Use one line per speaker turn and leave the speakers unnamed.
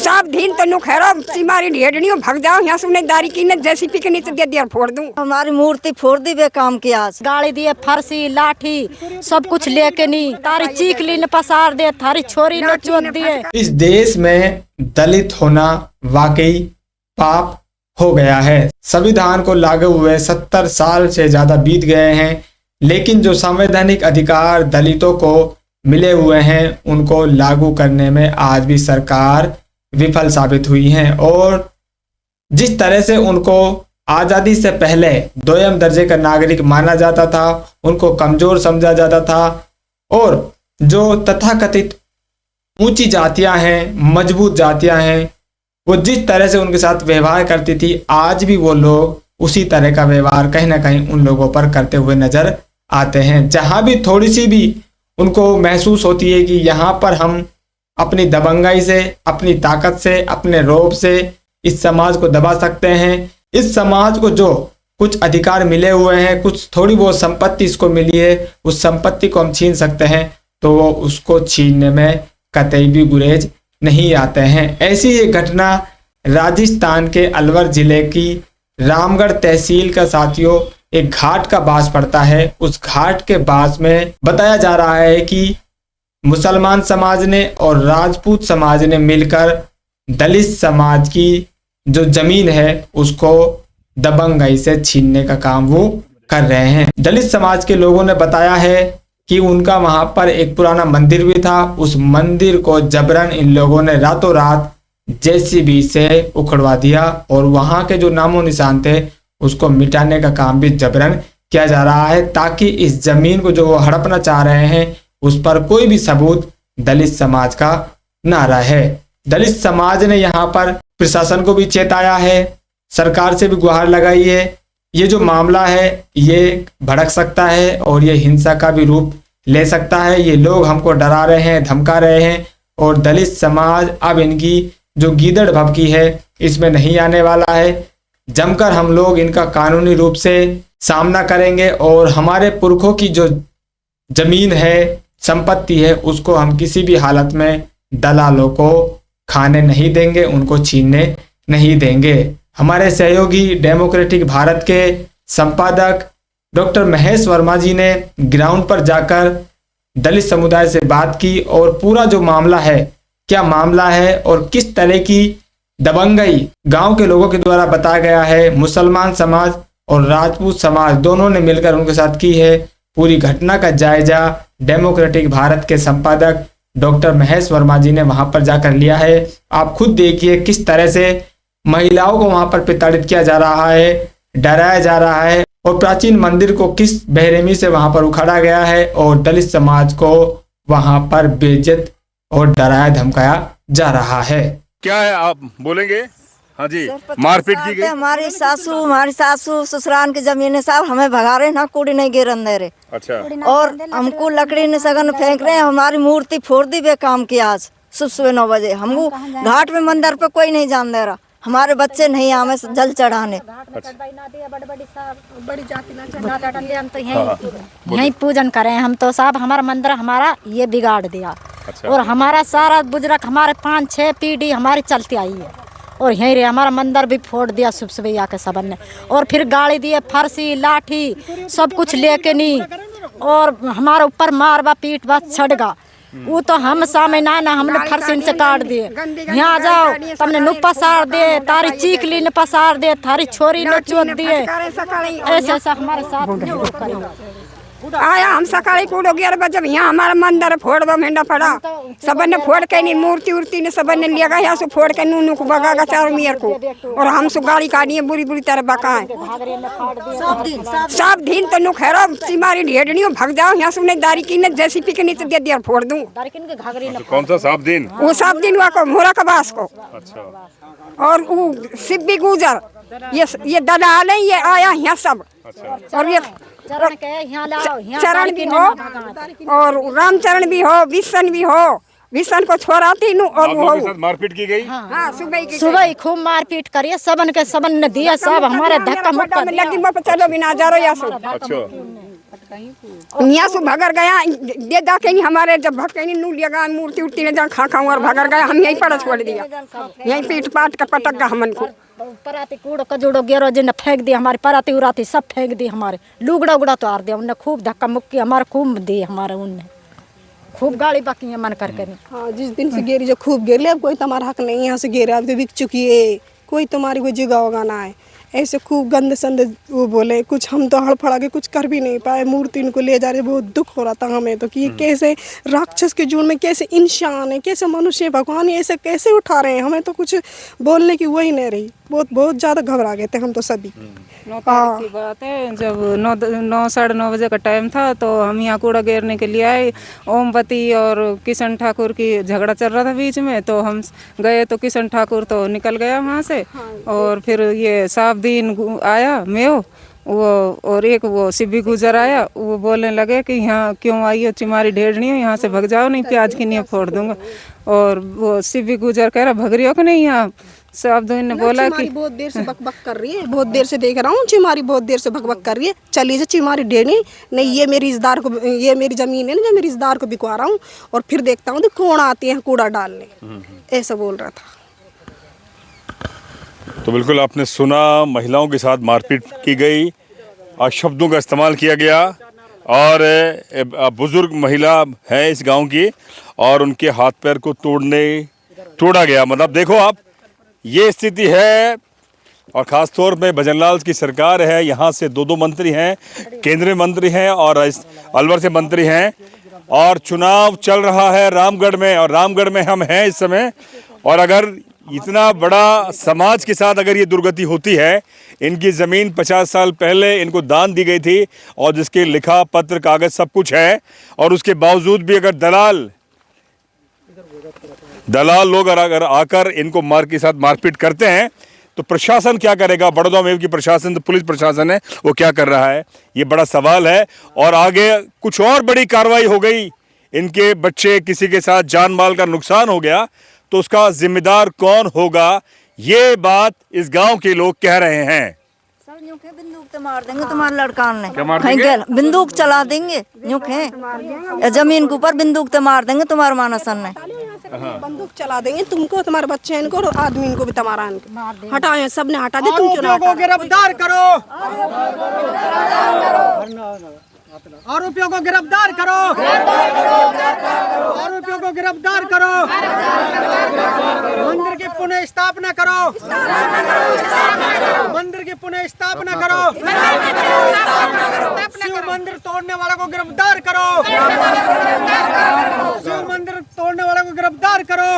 सब दिन तो नुखैरो सीमारी ढेड़नियों भग जाओ यहाँ सुने दारी की ने जैसी पी के नीचे दे दिया फोड़ दूं।
हमारी मूर्ति फोड़ दी बे काम की आज गाड़ी दिए फरसी लाठी सब कुछ लेके नहीं तारी चीख ली न पसार दे थारी छोरी न चोट दिए।
इस देश में दलित होना वाकई पाप हो गया है। संविधान को लागू हुए 70 साल से ज्यादा बीत गए हैं, लेकिन जो संवैधानिक अधिकार दलितों को मिले हुए हैं उनको लागू करने में आज भी सरकार विफल साबित हुई है। और जिस तरह से उनको आज़ादी से पहले दोयम दर्जे का नागरिक माना जाता था, उनको कमजोर समझा जाता था, और जो तथाकथित ऊंची जातियां हैं, मजबूत जातियां हैं, वो जिस तरह से उनके साथ व्यवहार करती थी, आज भी वो लोग उसी तरह का व्यवहार कहीं ना कहीं उन लोगों पर करते हुए नजर आते हैं। जहां भी थोड़ी सी भी उनको महसूस होती है कि यहाँ पर हम अपनी दबंगाई से, अपनी ताकत से, अपने रौब से इस समाज को दबा सकते हैं, इस समाज को जो कुछ अधिकार मिले हुए हैं, कुछ थोड़ी बहुत संपत्ति इसको मिली है, उस संपत्ति को हम छीन सकते हैं, तो वो उसको छीनने में कतई भी गुरेज नहीं आते हैं। ऐसी ही घटना राजस्थान के अलवर जिले की रामगढ़ तहसील का साथियों एक घाट का बास पड़ता है। उस घाट के बास में बताया जा रहा है कि मुसलमान समाज ने और राजपूत समाज ने मिलकर दलित समाज की जो जमीन है उसको दबंगाई से छीनने का काम वो कर रहे हैं। दलित समाज के लोगों ने बताया है कि उनका वहां पर एक पुराना मंदिर भी था, उस मंदिर को जबरन इन लोगों ने रातों रात जेसीबी से उखड़वा दिया और वहां के जो नामो निशान थे उसको मिटाने का काम भी जबरन किया जा रहा है, ताकि इस जमीन को जो वो हड़पना चाह रहे हैं उस पर कोई भी सबूत दलित समाज का ना रहे। दलित समाज ने यहाँ पर प्रशासन को भी चेताया है, सरकार से भी गुहार लगाई है। ये जो मामला है ये भड़क सकता है और ये हिंसा का भी रूप ले सकता है। ये लोग हमको डरा रहे हैं, धमका रहे हैं, और दलित समाज अब इनकी जो गीदड़ भभकी है इसमें नहीं आने वाला है। जमकर हम लोग इनका कानूनी रूप से सामना करेंगे और हमारे पुरखों की जो जमीन है, संपत्ति है, उसको हम किसी भी हालत में दलालों को खाने नहीं देंगे, उनको छीनने नहीं देंगे। हमारे सहयोगी डेमोक्रेटिक भारत के संपादक डॉक्टर महेश वर्मा जी ने ग्राउंड पर जाकर दलित समुदाय से बात की और पूरा जो मामला है, क्या मामला है और किस तरह की दबंगई गांव के लोगों के द्वारा बताया गया है, मुसलमान समाज और राजपूत समाज दोनों ने मिलकर उनके साथ की है, पूरी घटना का जायजा डेमोक्रेटिक भारत के संपादक डॉक्टर महेश वर्मा जी ने वहां पर जाकर लिया है। आप खुद देखिए किस तरह से महिलाओं को वहां पर प्रताड़ित किया जा रहा है, डराया जा रहा है, और प्राचीन मंदिर को किस बेरहमी से वहां पर उखाड़ा गया है और दलित समाज को वहां पर बेइज्जत और डराया धमकाया जा रहा है।
क्या है आप बोलेंगे? हाँ जी, मारपीट की गई।
हमारी सासू ससुराल की जमीन साहब हमें भगा रहे ना, कूड़ी नहीं गिरन दे रहे।
अच्छा।
और हमको लकड़ी ने सगन फेंक रहे हैं, हमारी मूर्ति फोड़ दी बे काम की आज सुबह 9 बजे। हमको घाट में मंदिर पे कोई नहीं जान दे रहा, हमारे बच्चे नहीं आवे जल चढ़ाने।
यही पूजन करें हम तो साहब, हमारा मंदिर हमारा ये बिगाड़ दिया। अच्छा। और हमारा सारा बुजुर्ग हमारे 5-6 पीढ़ी हमारी चलती आई है, और यहीं रे हमारा मंदिर भी फोड़ दिया सुबह आके सबन ने, और फिर गाड़ी दिए फरसी लाठी सब कुछ लेके नहीं, और हमारे ऊपर मारवा पीटवा छड़गा। वो तो हम सामने ना हमने फरसी से काट दिए, यहाँ जाओ तुमने नु पसार दे, तारी चीख ली न पसार दे, थारी छोरी न चोट दिए। ऐसा ऐसा हमारे साथ
आया। हम सकाळी कूड़ो 11 बजे यहाँ हमारा मंदिर फोड़ मेंढा पड़ा, सबन ने फोड़ के नहीं, मूर्ति उर्ति ने सबन ने लिया यहाँ से फोड़ के नूनू को भगा चारों मियर को, और हम सु गाड़ी काटी बुरी बुरी तरह बकाए। सब दिन तो नुखैरो सीमारी ढेड़नियों भग जाओ यहाँ सुने दारी की ने जैसी पी के नीचे दे दिया फोड़ दूं।
कौन सा साफ दिन?
वो सब दिन हुआ को मोरा का बास को।
अच्छा।
और वो सिब्बी गुजर ये दलाल है, ये आया यहाँ सब। अच्छा। और ये चरण भी हो और रामचरण भी हो, विष्णु भी हो, विष्णु को छोड़ा थी और वो
मारपीट की गई।
हाँ,
सुबह खूब मारपीट करिए, सबन ने दिया, सब हमारे धक्का मुक्का
लगी चलो बिना जा रहा।
अच्छा।
यहाँ से भगर गया दे दा के नहीं हमारे जब भटके नहीं नू लिया मूर्ति उर्ति ने जहाँ खा और भगर गया हम यहीं पर छोड़ दिया यहीं पीट पाट का पटक गया हमन को
पराती कूड़ो कजूड़ो गेरो जिन फेंक दी हमारी पराती उराती सब फेंक दी हमारे लुगड़ा उगड़ा तो आर दिया उनने खूब धक्का मुक्की हमारे खूब दी हमारे उनने खूब गाली बाकी है मन करके नहीं।
हाँ जिस दिन से गेरी जो खूब गेर ले अब कोई तुम्हारा हक नहीं यहाँ से गेरे अब तो बिक चुकी है कोई तुम्हारी कोई जगह होगा ना है ऐसे खूब गंदे संदे वो बोले कुछ हम तो हड़फड़ा के कुछ कर भी नहीं पाए मूर्ति इनको ले जा रहे बहुत दुख हो रहा था हमें तो कि ये कैसे राक्षस के जुड़ में कैसे इंसान है कैसे मनुष्य भगवान ऐसे कैसे उठा रहे हैं हमें तो कुछ बोलने की वही नहीं रही बहुत ज़्यादा घबरा गए थे हम तो सभी।
9 तारीख की बात है जब 9 साढ़े 9 बजे का टाइम था तो हम यहाँ कूड़ा घेरने के लिए आए ओमवती और किशन ठाकुर की झगड़ा चल रहा था बीच में तो हम गए तो किशन ठाकुर तो निकल गया वहाँ से और फिर ये साहबदीन आया मेव वो और एक वो सिब्बी गुजर आया वो बोलने लगे कि यहाँ क्यों आई हो चिमारी ढेड़नी हो यहाँ से भग जाओ नहीं प्याज की नहीं फोड़ दूंगा और वो सिब्बी गुजर कह रहा भग रही हो कि नहीं यहाँ साहबदीन ने बोला कि
बहुत देर से बकबक कर रही है बहुत देर से देख रहा हूँ चिमारी बहुत देर से बकबक कर रही है चली जा चिमारी ढेड़नी नहीं ये मेरी रिश्तेदार को ये मेरी जमीन है ना जो मेरी रिश्तेदार को बिकवा रहा हूँ और फिर देखता हूँ तो कौन आती है कूड़ा डालने ऐसा बोल रहा था।
तो बिल्कुल आपने सुना महिलाओं के साथ मारपीट की गई और शब्दों का इस्तेमाल किया गया और बुजुर्ग महिला है इस गांव की और उनके हाथ पैर को तोड़ा गया मतलब देखो आप ये स्थिति है और ख़ास तौर पे भजनलाल की सरकार है यहाँ से 2 मंत्री हैं केंद्रीय मंत्री हैं और अलवर से मंत्री हैं और चुनाव चल रहा है रामगढ़ में और रामगढ़ में हम हैं इस समय और अगर इतना बड़ा समाज के साथ अगर ये दुर्गति होती है इनकी ज़मीन 50 साल पहले इनको दान दी गई थी और जिसके लिखा पत्र कागज़ सब कुछ है और उसके बावजूद भी अगर दलाल लोग अगर आकर इनको के साथ मारपीट करते हैं तो प्रशासन क्या करेगा। बड़ौदा में की प्रशासन तो पुलिस प्रशासन है वो क्या कर रहा है ये बड़ा सवाल है और आगे कुछ और बड़ी कार्रवाई हो गई इनके बच्चे किसी के साथ जान माल का नुकसान हो गया तो उसका जिम्मेदार कौन होगा ये बात इस गांव के लोग कह रहे हैं।
सर यूं के बंदूक तो मार देंगे तुम्हारे लड़कान ने
क्या मार देंगे?
बंदूक चला देंगे यूं के जमीन के ऊपर बंदूक तो मार देंगे तुम्हारे मानसन ने
बंदूक चला देंगे तुमको तुम्हारे बच्चे इनको और आदमी इनको भी तुम्हारा हटाए सबने हटा दे तुम क्यों ना
गिरफ्तार करो आरोपियों को गिरफ्तार करो आरोपियों को गिरफ्तार करो मंदिर की पुनः स्थापना करो मंदिर की पुनः स्थापना करो शिव मंदिर तोड़ने वाला को गिरफ्तार करो शिव मंदिर तोड़ने वाला को गिरफ्तार करो